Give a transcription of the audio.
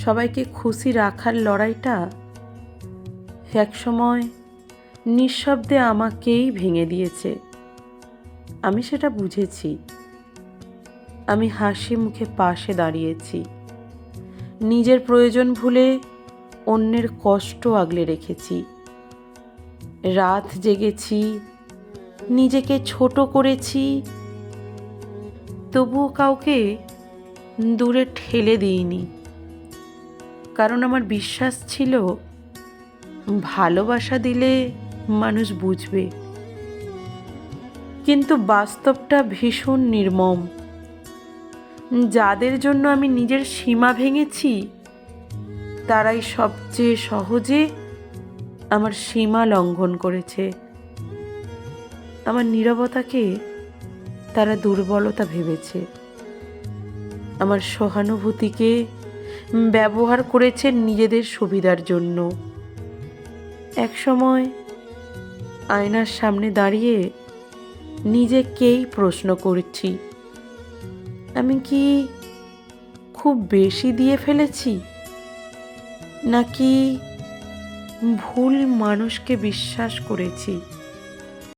সবাইকে খুশি রাখার লড়াইটা একসময় নিঃশব্দে আমাকেই ভেঙে দিয়েছে। আমি সেটা বুঝেছি। আমি হাসি মুখে পাশে দাঁড়িয়েছি, নিজের প্রয়োজন ভুলে অন্যের কষ্ট আগলে রেখেছি। রাত জেগেছি, নিজেকে ছোট করেছি, তবুও কাউকে দূরে ঠেলে দিইনি। কারণ আমার বিশ্বাস ছিল, ভালোবাসা দিলে মানুষ বুঝবে। কিন্তু বাস্তবটা ভীষণ নির্মম। যাদের জন্য আমি নিজের সীমা ভেঙেছি, তারাই সবচেয়ে সহজে আমার সীমা লঙ্ঘন করেছে। আমার নীরবতাকে তারা দুর্বলতা ভেবেছে, আমার সহানুভূতিকে ব্যবহার করেছে নিজেদের সুবিধার জন্য। একসময় আয়নার সামনে দাঁড়িয়ে নিজেকেই প্রশ্ন করছি, আমি কি খুব বেশি দিয়ে ফেলেছি, নাকি ভুল মানুষকে বিশ্বাস করেছি?